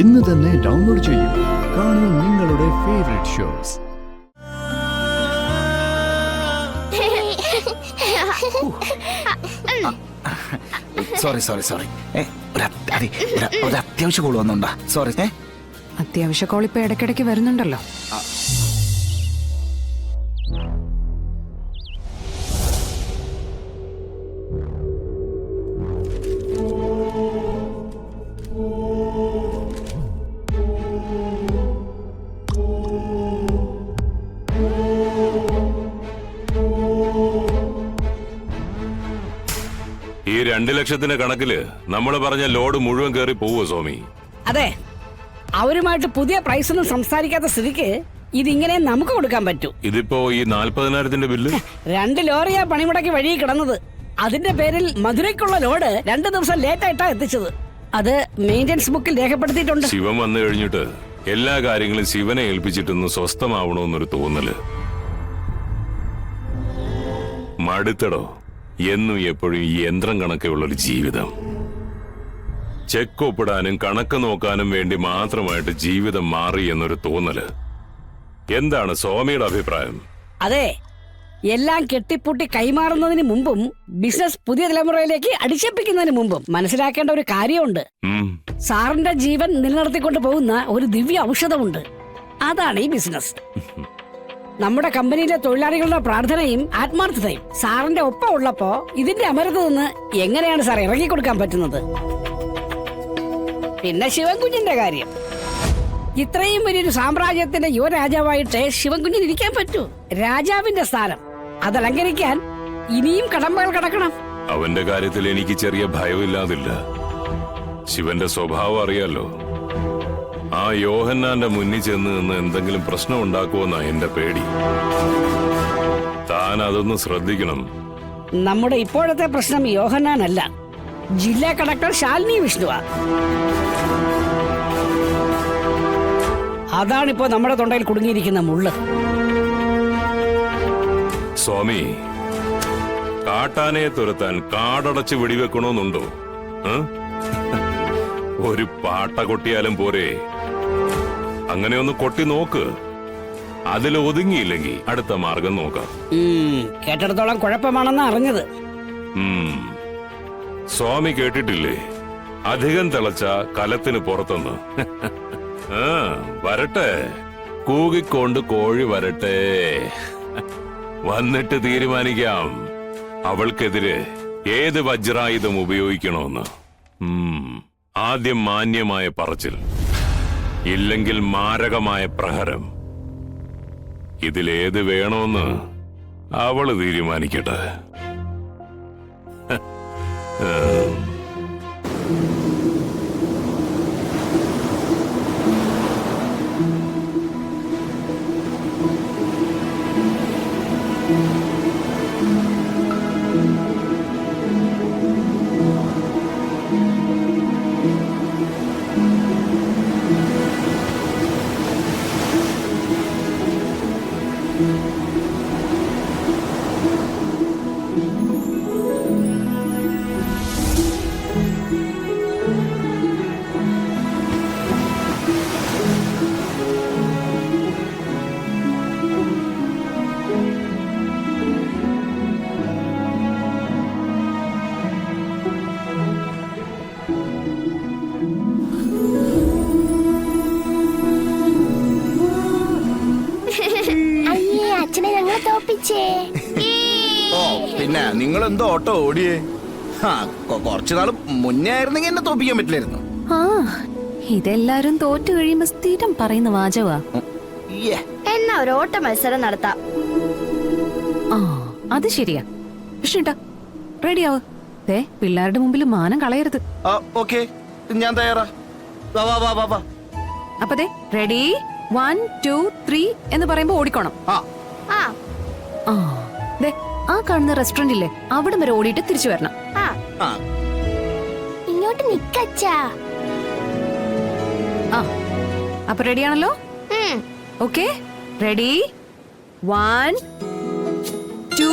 ഇന്ന് തന്നെ ഡൗൺലോഡ് ചെയ്യൂ. കാണൂ നിങ്ങളുടെ ഫേവറേറ്റ് ഷോസ്. സോറി ഒരു അത്യാവശ്യ കോൾ വന്നുണ്ടാ. സോറി. അത്യാവശ്യ കോൾ ഇപ്പൊ ഇടയ്ക്കിടയ്ക്ക് വരുന്നുണ്ടല്ലോ. ഈ 2 ലക്ഷത്തിന്റെ കണക്കില് നമ്മൾ പറഞ്ഞ ലോഡ് മുഴുവൻ കയറി പോവോ സ്വാമി? അതെ, അവരുമായിട്ട് പുതിയ പ്രൈസ് ഒന്നും സംസാരിക്കാത്ത സ്ഥിതിക്ക് ഇതിങ്ങനെ നമുക്ക് കൊടുക്കാൻ പറ്റൂ. ഇതിപ്പോ ഈ 40,000-ത്തിന്റെ ബില്ല് 2 ലോറിയാ പണിമുടക്കി വഴി കിടന്നത്. അതിന്റെ പേരിൽ മധുരയ്ക്കുള്ള ലോഡ് 2 ദിവസം ലേറ്റ് ആയിട്ടാ എത്തിച്ചത്. അത് മെയിന്റനൻസ് ബുക്കിൽ രേഖപ്പെടുത്തിയിട്ടുണ്ട്. ശിവൻ വന്നു കഴിഞ്ഞിട്ട് എല്ലാ കാര്യങ്ങളും ശിവനെ ഏൽപ്പിച്ചിട്ടൊന്ന് സ്വസ്ഥമാവണോന്നൊരു തോന്നല്. മടുത്തടോ എന്നും എപ്പോഴും ഈ യന്ത്രം കണക്കുള്ളൊരു ജീവിതം. ചെക്ക് ഒപ്പിടാനും കണക്ക് നോക്കാനും വേണ്ടി മാത്രമായിട്ട് ജീവിതം മാറി എന്നൊരു തോന്നല്. എന്താണ് സ്വാമിയുടെ അഭിപ്രായം? അതെ, എല്ലാം കെട്ടിപ്പൂട്ടി കൈമാറുന്നതിന് മുമ്പും ബിസിനസ് പുതിയ തലമുറയിലേക്ക് അടിച്ചേൽപ്പിക്കുന്നതിന് മുമ്പും മനസ്സിലാക്കേണ്ട ഒരു കാര്യമുണ്ട്. സാറിന്റെ ജീവൻ നിലനിർത്തിക്കൊണ്ട് പോകുന്ന ഒരു ദിവ്യ ഔഷധമുണ്ട്. അതാണ് ഈ ബിസിനസ്. നമ്മുടെ കമ്പനിയിലെ തൊഴിലാളികളുടെ പ്രാർത്ഥനയും ആത്മാർത്ഥതയും സാറിന്റെ ഒപ്പം ഉള്ളപ്പോ ഇതിന്റെ അമരത്ത് നിന്ന് എങ്ങനെയാണ് സാർ ഇറങ്ങി കൊടുക്കാൻ പറ്റുന്നത്? പിന്നെ ശിവൻകുഞ്ഞിന്റെ കാര്യം, ഇത്രയും വലിയൊരു സാമ്രാജ്യത്തിന്റെ യുവരാജാവായിട്ട് ശിവൻകുഞ്ഞിന് ഇരിക്കാൻ പറ്റൂ? രാജാവിന്റെ സ്ഥാനം അതലങ്കരിക്കാൻ ഇനിയും കടമ്പകൾ കടക്കണം. അവന്റെ കാര്യത്തിൽ എനിക്ക് ചെറിയ ഭയമില്ലാതില്ല. ശിവന്റെ സ്വഭാവം അറിയാലോ. ആ യോഹന്നാന്റെ മുന്നിൽ ചെന്ന് നിന്ന് എന്തെങ്കിലും പ്രശ്നം ഉണ്ടാക്കുമെന്നാ എന്റെ പേടി. താൻ അതൊന്ന് ശ്രദ്ധിക്കണം. നമ്മുടെ ഇപ്പോഴത്തെ പ്രശ്നം യോഹന്നാനല്ല, ജില്ലാ കളക്ടർ ശാലിനി വിഷ്ണുവാ. അതാണിപ്പോ നമ്മുടെ തൊണ്ടയിൽ കുടുങ്ങിയിരിക്കുന്ന മുള്ള്. സ്വാമി, കാട്ടാനയെ തുരത്താൻ കാടടച്ച് വെടിവെക്കണമെന്നുണ്ടോ? ഒരു പാട്ട കൊട്ടിയാലും പോരെ. അങ്ങനെ ഒന്ന് കൊട്ടി നോക്ക്. അതിൽ ഒതുങ്ങിയില്ലെങ്കിൽ അടുത്ത മാർഗം നോക്കാം. കേട്ടിടത്തോളം കുഴപ്പമാണെന്ന് അറിഞ്ഞത്. സ്വാമി കേട്ടിട്ടില്ലേ, അധികം തിളച്ച കലത്തിന് പുറത്തുനിന്ന്. വരട്ടെ, കൂകിക്കൊണ്ട് കോഴി വരട്ടെ. വന്നിട്ട് തീരുമാനിക്കാം അവൾക്കെതിരെ ഏത് വജ്രായുധം ഉപയോഗിക്കണമെന്ന്. ആദ്യം മാന്യമായ പറച്ചിൽ, ഇല്ലെങ്കിൽ മാരകമായ പ്രഹരം. ഇതിലേത് വേണമെന്ന് അവള് തീരുമാനിക്കട്ടെ. പിന്നെ നിങ്ങൾ എന്തോ ഓട്ടോ ഓടിയേ? കുറച്ചു നാള് മുന്നേ ആയിരുന്നെങ്കിൽ എന്നെ തോപ്പിക്കാൻ പറ്റില്ലായിരുന്നു. ഇതെല്ലാരും തോറ്റു കഴിയുമ്പോ സ്ഥിരം പറയുന്ന വാചകവാ. എന്നാ ഒരു ഓട്ട മത്സരം നടത്താം. അത് ശരിയാ. പക്ഷേട്ടാ റെഡിയാവ്. പിള്ളേരുടെ മുമ്പിൽ മാനം കളയരുത്. ഓക്കേ, ഞാൻ തയ്യാറാ. അപ്പൊ റെഡി 1 2 3 എന്ന് പറയുമ്പോ ഓടിക്കോണം. ആ കാണുന്ന റെസ്റ്റോറന്റ് ഇല്ലേ, അവിടെ വരെ ഓടിയിട്ട് തിരിച്ചു വരണം. ഇങ്ങോട്ട് നിക്കച്ചാ. അപ്പൊ റെഡിയാണല്ലോ? Okay, ready 1 2.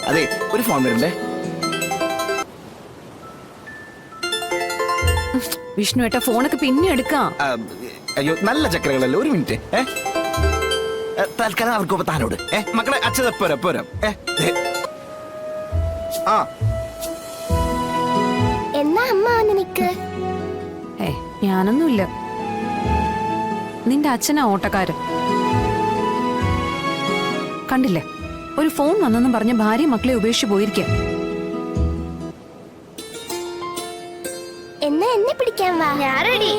അതെ, ഒരു ഫോൺ വരണ്ടേ. വിഷ്ണു ഏട്ടാ ഫോണൊക്കെ പിന്നെ എടുക്കാം. അയ്യോ നല്ല ചക്കരകളല്ലേ, ഒരു മിനിറ്റ്. തൽക്കാലം അവർക്കൊപ്പം താനോട്. മക്കളെ അച്ഛത പോരാ പോരാ. ആ എന്നാ അമ്മ വന്ന് നിക്ക്. ഞാനൊന്നുമില്ല. നിന്റെ അച്ഛനാ ഓട്ടക്കാരൻ. കണ്ടില്ലേ, ഒരു ഫോൺ വന്നെന്നും പറഞ്ഞ് ഭാര്യ മക്കളെ ഉപേക്ഷിച്ച് പോയിരിക്കുക. എന്നാ എന്നെ പിടിക്കാൻ വാ. ഞാൻ റെഡി.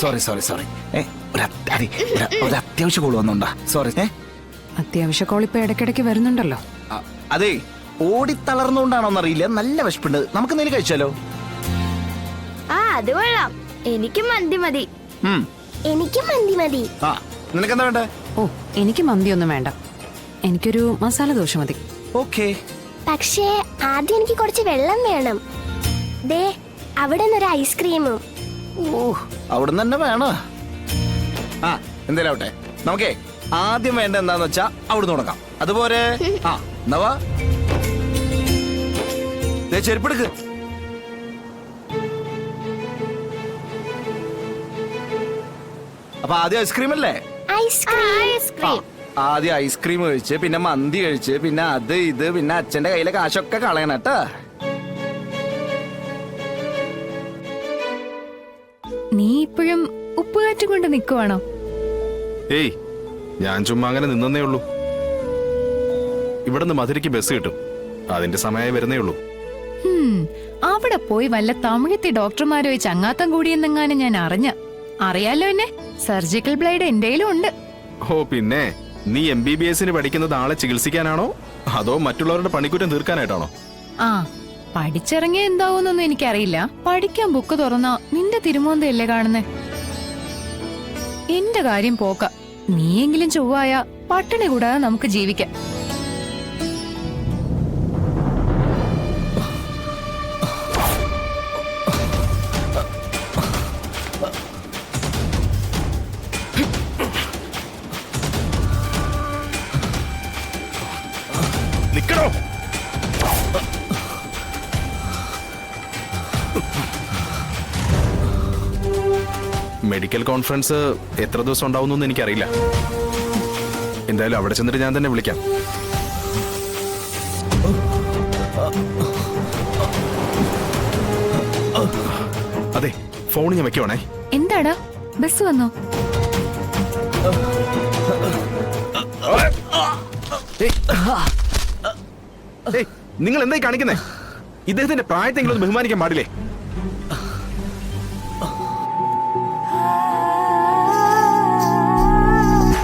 സോറി. ഒരു അത്യാവശ്യ കോള് വന്നോണ്ടാ. സോറി. അത്യാവശ്യ കോൾ ഇപ്പൊ ഇടയ്ക്കിടയ്ക്ക് വരുന്നുണ്ടല്ലോ. അതെ, ഓടിത്തളർന്നുകൊണ്ടാണോന്നറിയില്ല, നല്ല വിശപ്പുണ്ട്. നമുക്ക് എന്തെങ്കിലും കഴിച്ചാലോ? ആ അത് കൊള്ളാം. എനിക്കും മന്തി മതി. എനിക്കും മന്തി മതി. ആ നിനക്കെന്താ വേണ്ടേ? ഓ, എനിക്ക് മന്തിയൊന്നും വേണ്ട. എനിക്കൊരു മസാല ദോശ മതി. ഓക്കേ. പക്ഷേ ആദ്യം എനിക്ക് കുറച്ച് വെള്ളം വേണം. ദേ അവിടെ നിന്നൊരു ഐസ്ക്രീമും. ഓ അവിടുന്ന് തന്നെ വേണോ? ആ എന്തേലും ആവട്ടെ. നമുക്കേ ആദ്യം വേണ്ട എന്താന്ന് വെച്ചാ അവിടുന്ന് തുടങ്ങാം. അതുപോലെ ആ എന്നവാ ചെരുപ്പെടുക്ക്. അപ്പൊ ആദ്യം ഐസ്ക്രീം അല്ലേ? ഐസ്ക്രീം. ആദ്യം ഐസ്ക്രീം കഴിച്ച്, പിന്നെ മന്തി കഴിച്ച്, പിന്നെ അത് ഇത്, പിന്നെ അച്ഛന്റെ കയ്യിലെ കാശൊക്കെ കളയണം കേട്ടാ. നീ ഇപ്പോഴും ഉപ്പുകാറ്റും കൊണ്ട് നിൽക്കുവാണോ? ഏയ്, ഞാൻ ചുമ്മാ അങ്ങനെ നിന്നേ ഉള്ളൂ. ഇവിടുന്ന് മധുരയ്ക്ക് ബസ് കിട്ടും, അതിന്റെ സമയമായി വരുന്നേ ഉള്ളൂ. അവിടെ പോയി വല്ല തമിഴത്തെ ഡോക്ടർമാരുമായി ചങ്ങാത്തം കൂടിയെന്നെങ്ങാനും ഞാൻ അറിയാലോ എന്നെ. സർജിക്കൽ ബ്ലേഡ് എന്റെയിലും ഉണ്ട്. ഓ പിന്നെ, നീ MBBS പഠിക്കുന്നത് ആളെ ചികിത്സിക്കാനാണോ അതോ മറ്റുള്ളവരുടെ പണിക്കുറ്റം തീർക്കാനായിട്ടാണോ? ആ, പഠിച്ചിറങ്ങിയ എന്താവൂന്നൊന്നും എനിക്കറിയില്ല. പഠിക്കാൻ ബുക്ക് തുറന്നാ നിന്റെ തിരുമോന്തയല്ലേ കാണുന്നേ. എന്റെ കാര്യം പോക്ക. നീയെങ്കിലും ചൊവ്വായ പട്ടിണി കൂടാതെ നമുക്ക് ജീവിക്കാം. നിക്കണോ? മെഡിക്കൽ കോൺഫറൻസ് എത്ര ദിവസം ഉണ്ടാവുന്നൊന്നും എനിക്കറിയില്ല. എന്തായാലും അവിടെ ചെന്നിട്ട് ഞാൻ തന്നെ വിളിക്കാം. അതെ, ഫോൺ ഞാൻ വെക്കുവാണേ. എന്താടാ, ബസ് വന്നോ? നിങ്ങൾ എന്തായി കാണിക്കുന്നേ? ഇദ്ദേഹത്തിന്റെ പ്രായത്തെങ്കിലും ഒന്ന് ബഹുമാനിക്കാൻ പാടില്ലേ?